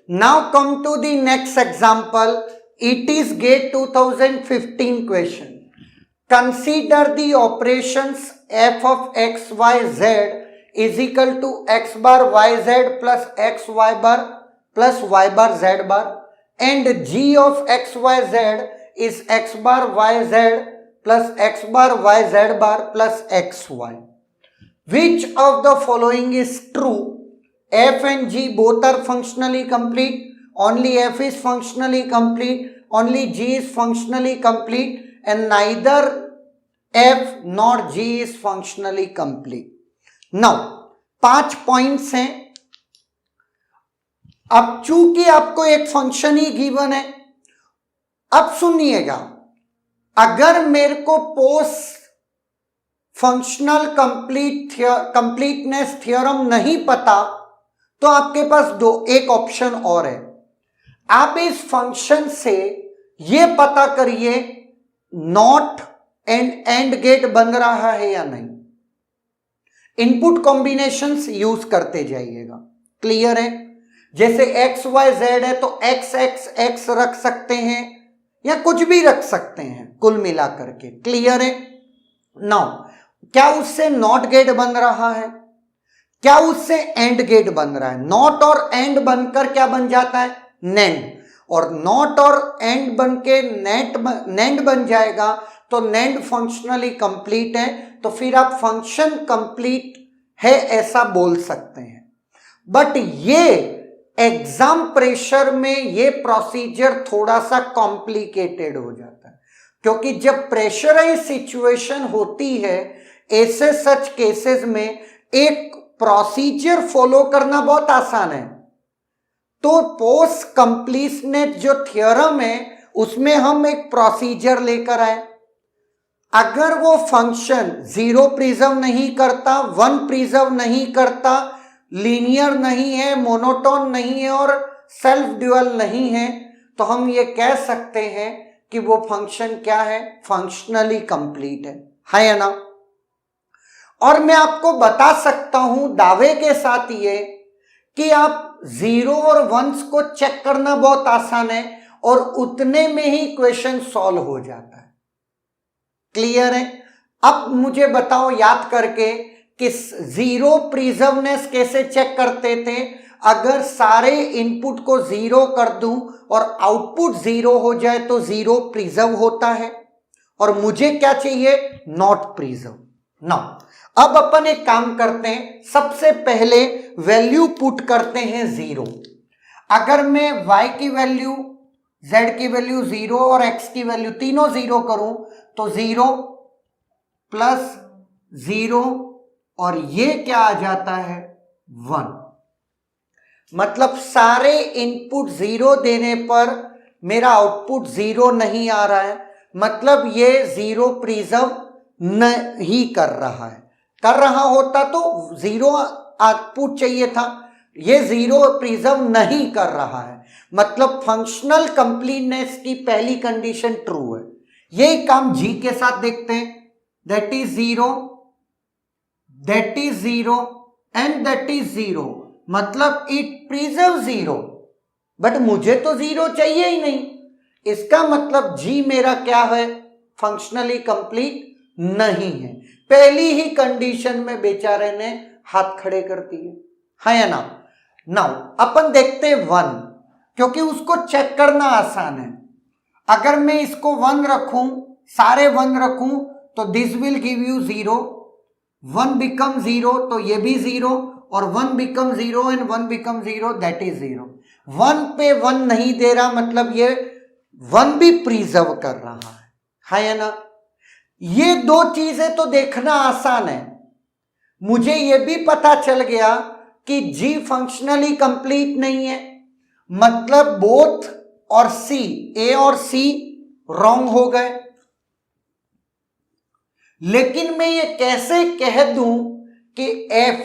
Now come to the next example. It is GATE 2015 question. Consider the operations f of x, y, z is equal to x bar y z plus x y bar plus y bar z bar, and g of x y z is x bar y z plus x bar y z bar plus x y. Which of the following is true? F and G both are functionally complete. Only F is functionally complete. Only G is functionally complete, and neither F nor G is functionally complete. Now 5 points हैं. अब चूंकि आपको एक function ही given है, अब सुनिएगा, अगर मेरे को पोस्ट फंक्शनल कंप्लीटनेस थ्योरम नहीं पता तो आपके पास एक ऑप्शन और है. आप इस फंक्शन से ये पता करिए नॉट एंड एंड गेट बन रहा है या नहीं. इनपुट कॉम्बिनेशंस यूज करते जाइएगा. क्लियर है? जैसे एक्स वाई जेड है तो एक्स एक्स एक्स रख सकते हैं या कुछ भी रख सकते हैं कुल मिला करके. क्लियर है? नाउ क्या उससे नॉट गेट बन रहा है? क्या उससे एंड गेट बन रहा है? नॉट और एंड बनकर क्या बन जाता है? नेंड. और नॉट और एंड बन के नेंड बन जाएगा तो नेंड फंक्शनली कंप्लीट है. तो फिर आप फंक्शन कंप्लीट है ऐसा बोल सकते हैं. बट ये एग्जाम प्रेशर में ये प्रोसीजर थोड़ा सा कॉम्प्लिकेटेड हो जाता है, क्योंकि जब प्रेशराइज सिचुएशन होती है ऐसे सच केसेस में एक प्रोसीजर फॉलो करना बहुत आसान है. तो पोस्ट कंप्लीटनेस जो थ्योरम है उसमें हम एक प्रोसीजर लेकर आए. अगर वो फंक्शन 0 प्रिजर्व नहीं करता, 1 प्रिजर्व नहीं करता, लीनियर नहीं है, मोनोटोन नहीं है और सेल्फ ड्यूअल नहीं है, तो हम ये कह सकते हैं कि वो फंक्शन क्या है? फंक्शनली कंप्लीट है या ना? और मैं आपको बता सकता हूं दावे के साथ ये कि आप 0 और 1s को चेक करना बहुत आसान है और उतने में ही क्वेश्चन सॉल्व हो जाता है. क्लियर है? अब मुझे बताओ याद करके कि 0 प्रिजर्वनेस कैसे चेक करते थे? अगर सारे इनपुट को 0 कर दूं और आउटपुट 0 हो जाए तो 0 प्रिजर्व होता है और मुझे क्या चाहिए? Not preserve. नाउ अब अपन एक काम करते हैं, सबसे पहले वैल्यू पुट करते हैं 0. अगर मैं y की वैल्यू, z की वैल्यू 0 और x की वैल्यू तीनों 0 करूं तो 0 प्लस 0 और ये क्या आ जाता है? 1. मतलब सारे इनपुट 0 देने पर मेरा आउटपुट 0 नहीं आ रहा है, मतलब ये 0 प्रिजर्व नहीं कर रहा है. कर रहा होता तो 0 आउटपुट चाहिए था, ये 0 प्रिजर्व नहीं कर रहा है, मतलब फंक्शनल कंप्लीटनेस की पहली कंडीशन ट्रू है. यही काम जी के साथ देखते हैं. That is 0, that is 0 and that is 0, मतलब इट प्रिजर्व 0. बट मुझे तो 0 चाहिए ही नहीं, इसका मतलब जी मेरा क्या है? फंक्शनली कंप्लीट नहीं है. पहली ही कंडीशन में बेचारे ने हाथ खड़े कर दिए, है या ना? नाउ अपन देखते हैं 1, क्योंकि उसको चेक करना आसान है. अगर मैं इसको 1 रखूं, सारे 1 रखूं तो this will give you 0. 1 become 0 तो ये भी 0 और 1 become 0 and 1 become 0, that is 0. 1 पे 1 नहीं दे रहा, मतलब ये 1 भी प्रिजर्व कर रहा है या ना? ये दो चीजें तो देखना आसान है. मुझे ये भी पता चल गया कि G फंक्शनली कंप्लीट नहीं है, मतलब बोथ और C, A और C रॉन्ग हो गए. लेकिन मैं ये कैसे कह दूं कि F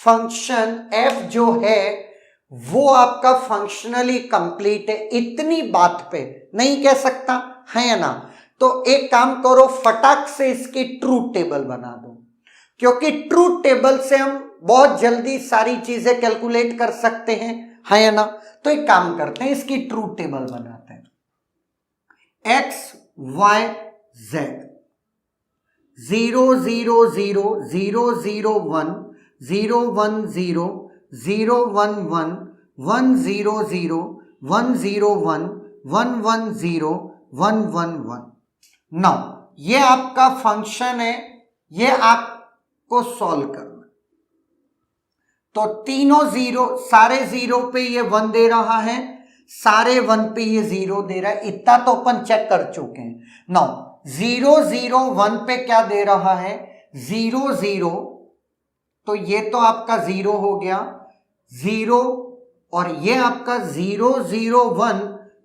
फंक्शन F जो है वो आपका फंक्शनली कंप्लीट है? इतनी बात पे नहीं कह सकता, है या ना? तो एक काम करो, फटाक से इसकी ट्रूथ टेबल बना दो, क्योंकि ट्रूथ टेबल से हम बहुत जल्दी सारी चीजें कैलकुलेट कर सकते हैं, है या ना। तो एक काम करते हैं, इसकी ट्रूथ टेबल बनाते हैं। X Y Z 0 0 0 0 0 1 0 1 0 0 1 1 1 0 0 1 0 1 1 1 0 1 1 1। नाउ ये आपका फंक्शन है, ये आपको सॉल्व करना। तो तीनों जीरो, सारे जीरो पे ये 1 दे रहा है, सारे 1 पे ये 0 दे रहा है। इतना तो अपन चेक कर चुके हैं। नाउ 0 0 1 पे क्या दे रहा है, 0 0, तो ये तो आपका 0 हो गया 0, और ये आपका 0 0 1,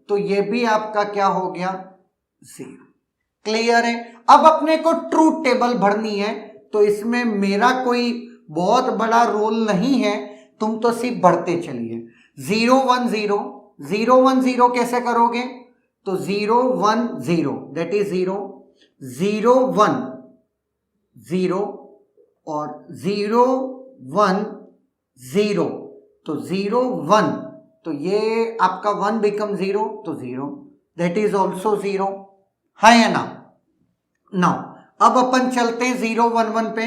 तो ये भी आपका क्या हो गया 0। क्लियर है। अब अपने को ट्रूथ टेबल भरनी है, तो इसमें मेरा कोई बहुत बड़ा रोल नहीं है, तुम तो सिर्फ भरते चलिए। 0 1 0 0 1 0 कैसे करोगे, तो 0 1 0 दैट इज 0 0 1 0 और 0 1 0, तो 0 1, तो ये आपका 1 बिकम 0, तो 0 दैट इज ऑल्सो 0, है या ना। नाउ अब अपन चलते हैं 0 1 1 पे।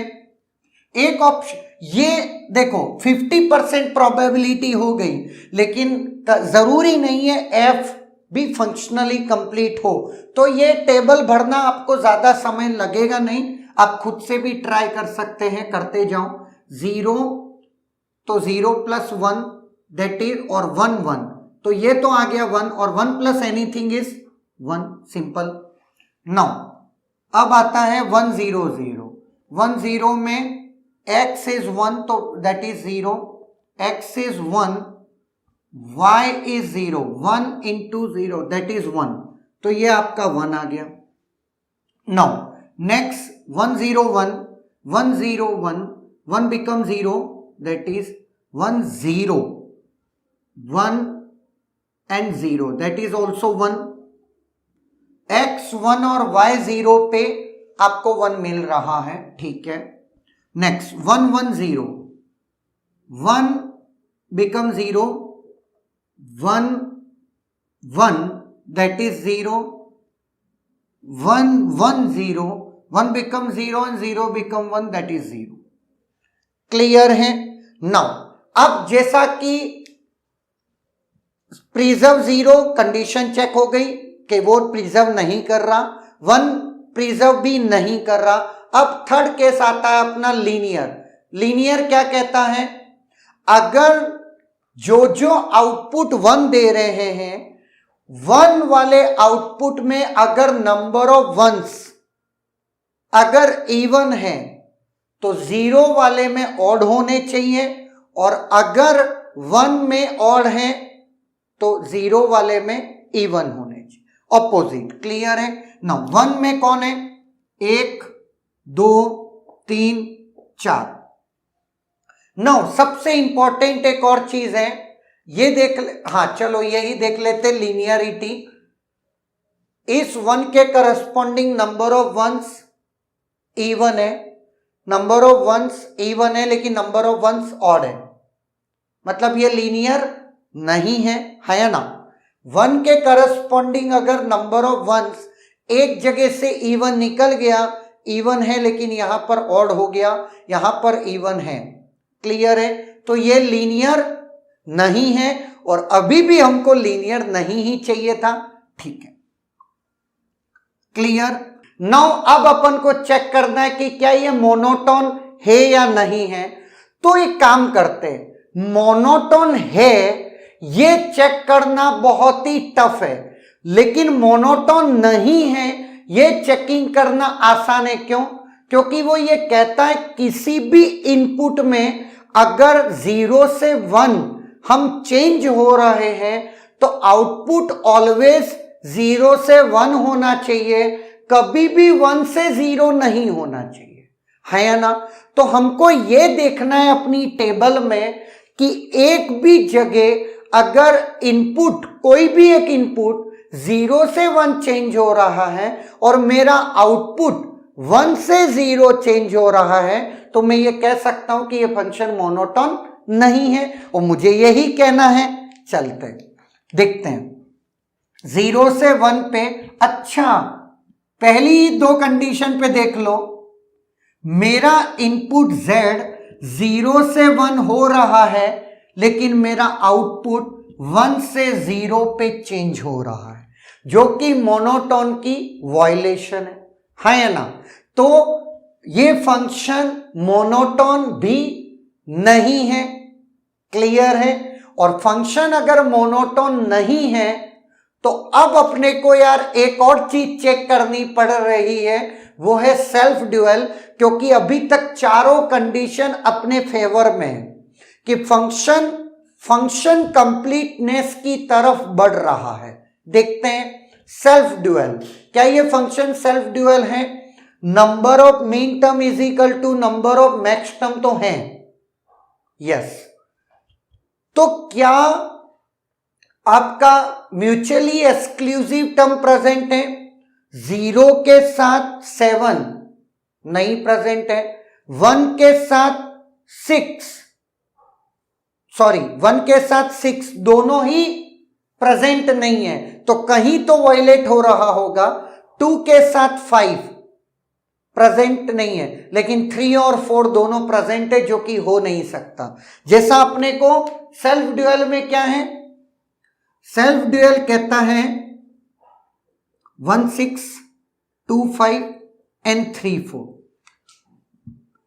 एक ऑप्शन, ये देखो 50% प्रोबेबिलिटी हो गई, लेकिन जरूरी नहीं है एफ भी फंक्शनली कंप्लीट हो। तो ये टेबल भरना आपको ज्यादा समय लगेगा नहीं, आप खुद से भी ट्राई कर सकते हैं, करते जाओ। 0 तो 0 + 1 दैट इज, और 1 1, तो ये तो आ गया 1, और 1 + एनीथिंग इज 1, सिंपल। नाउ अब आता है 1 0 0 1 0 में x is 1, तो that is 0, x is 1, y is 0, 1 into 0 that is 1, तो ये आपका 1 आ गया। Now next 1 0 1 1 0 1 1 become 0 that is 1 0 1 and 0 that is also 1। x 1 और y 0 पे आपको 1 मिल रहा है, ठीक है। Next 1 1 0 1 become 0 1 1 that is 0 1 1 0 1 become 0 and 0 become 1 that is 0। Clear है। नाउ अब जैसा कि प्रिजर्व 0 कंडीशन चेक हो गई कि वो प्रिजर्व नहीं कर रहा, 1 प्रिजर्व भी नहीं कर रहा। अब थर्ड केस आता है अपना लीनियर। लीनियर क्या कहता है, अगर जो जो आउटपुट 1 दे रहे हैं, 1 वाले आउटपुट में अगर नंबर ऑफ वंस अगर इवन है तो 0 वाले में ऑड होने चाहिए, और अगर 1 में ऑड है तो 0 वाले में इवन होने चाहिए, ऑपोजिट। क्लियर है ना। 1 में कौन है, 1 2 3 4। नो सबसे इंपॉर्टेंट एक और चीज है, ये देख हाँ चलो यही देख लेते, लीनियरिटी। इस 1 के corresponding number of ones even है, नंबर ऑफ वंस इवन है, लेकिन नंबर ऑफ वंस ऑड है, मतलब ये लीनियर नहीं है, है ना। 1 के करस्पॉन्डिंग अगर नंबर ऑफ वंस एक जगह से इवन निकल गया, इवन है लेकिन यहां पर ऑड हो गया, यहां पर इवन है। क्लियर है। तो ये लीनियर नहीं है, और अभी भी हमको लीनियर नहीं ही चाहिए था, ठीक है। क्लियर। नाउ अब अपन को चेक करना है कि क्या ये मोनोटोन है या नहीं है। तो एक काम करते हैं, मोनोटोन है ये चेक करना बहुत ही टफ है, लेकिन मोनोटोन नहीं है ये चेकिंग करना आसान है। क्यों? क्योंकि वो ये कहता है किसी भी इनपुट में अगर 0 से 1 हम चेंज हो रहे हैं तो आउटपुट ऑलवेज 0 से 1 होना चाहिए, कभी भी 1 से 0 नहीं होना चाहिए, है या ना। तो हमको ये देखना है अपनी टेबल में कि एक भी जगह अगर इनपुट, कोई भी एक इनपुट 0 से 1 चेंज हो रहा है और मेरा आउटपुट 1 से 0 चेंज हो रहा है, तो मैं ये कह सकता हूं कि ये फंक्शन मोनोटोन नहीं है। और मुझे यही कहना है चलते हैं, देखते हैं 0 से 1 पे। अच्छा, पहली 2 कंडीशन पे देख लो, मेरा इनपुट Z 0 से 1 हो रहा है, लेकिन मेरा आउटपुट 1 से 0 पे चेंज हो रहा है, जो कि मोनोटोन की वायलेशन है या ना? तो ये फंक्शन मोनोटोन भी नहीं है, क्लियर है? और फंक्शन अगर मोनोटोन नहीं है तो अब अपने को यार एक और चीज चेक करनी पड़ रही है, वो है सेल्फ ड्यूअल, क्योंकि अभी तक चारों कंडीशन अपने फेवर में है कि फंक्शन कंप्लीटनेस की तरफ बढ़ रहा है। देखते हैं सेल्फ ड्यूअल, क्या ये फंक्शन सेल्फ ड्यूअल है? Number of min term is equal to number of max term तो है, यस। तो क्या आपका म्यूचुअली एक्सक्लूसिव टर्म प्रेजेंट है? 0 के साथ 7 नहीं प्रेजेंट है, 1 के साथ 6 दोनों ही प्रेजेंट नहीं है, तो कहीं तो वायलेट हो रहा होगा। 2 के साथ 5 प्रेजेंट नहीं है, लेकिन 3 और 4 दोनों प्रेजेंट है, जो कि हो नहीं सकता। जैसा अपने को सेल्फ ड्यूअल में क्या है, सेल्फ ड्यूअल कहता है 1 6 2 5 एंड 3 4,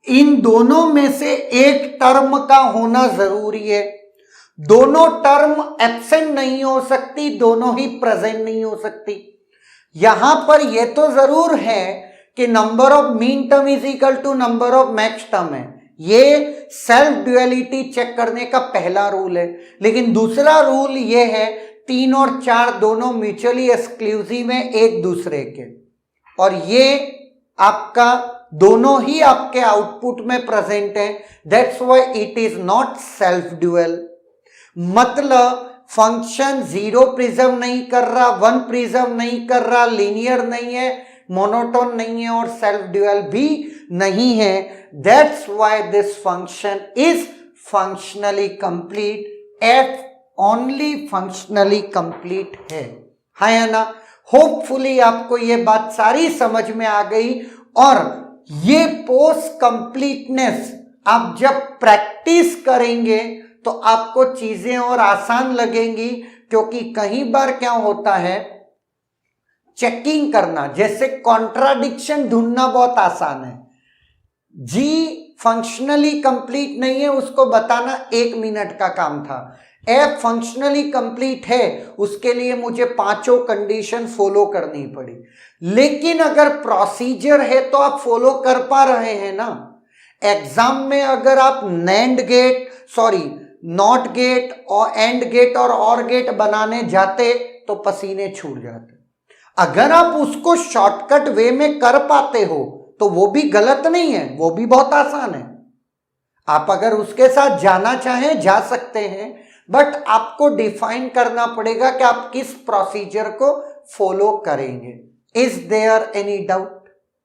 इन दोनों में से एक टर्म का होना जरूरी है। दोनों टर्म एब्सेंट नहीं हो सकती, दोनों ही प्रेजेंट नहीं हो सकती। यहां पर यह तो जरूर है कि number of min term is equal to number of max term है, ये सेल्फ ड्यूअलिटी चेक करने का पहला रूल है। लेकिन दूसरा रूल ये है 3 और 4 दोनों म्यूचुअली एक्सक्लूसिव हैं एक दूसरे के, और ये आपका दोनों ही आपके आउटपुट में प्रेजेंट है। That's why it is not self dual. मतलब फंक्शन 0 प्रिजर्व नहीं कर रहा, 1 प्रिजर्व नहीं कर रहा, लीनियर नहीं है, मोनोटोन नहीं है, और सेल्फ ड्यूअल भी नहीं है। That's why this function is functionally complete, F only functionally complete है या ना? होपफुली आपको ये बात सारी समझ में आ गई, और ये पोस्ट कंप्लीटनेस आप जब प्रैक्टिस करेंगे तो आपको चीजें और आसान लगेंगी। क्योंकि कई बार क्या होता है, चेकिंग करना, जैसे कॉन्ट्राडिक्शन ढूंढना बहुत आसान है, जी फंक्शनली कंप्लीट नहीं है उसको बताना 1 मिनट का काम था। एफ फंक्शनली कंप्लीट है, उसके लिए मुझे 5 कंडीशन फॉलो करनी पड़ी। लेकिन अगर प्रोसीजर है तो आप फॉलो कर पा रहे हैं ना। एग्जाम में अगर आप नॉट गेट और एंड गेट और गेट बनाने जाते तो पसीने छूट जाते। अगर आप उसको शॉर्टकट वे में कर पाते हो तो वो भी गलत नहीं है, वो भी बहुत आसान है। आप अगर उसके साथ जाना चाहें जा सकते हैं, बट आपको डिफाइन करना पड़ेगा कि आप किस प्रोसीजर को फॉलो करेंगे। Is there any doubt?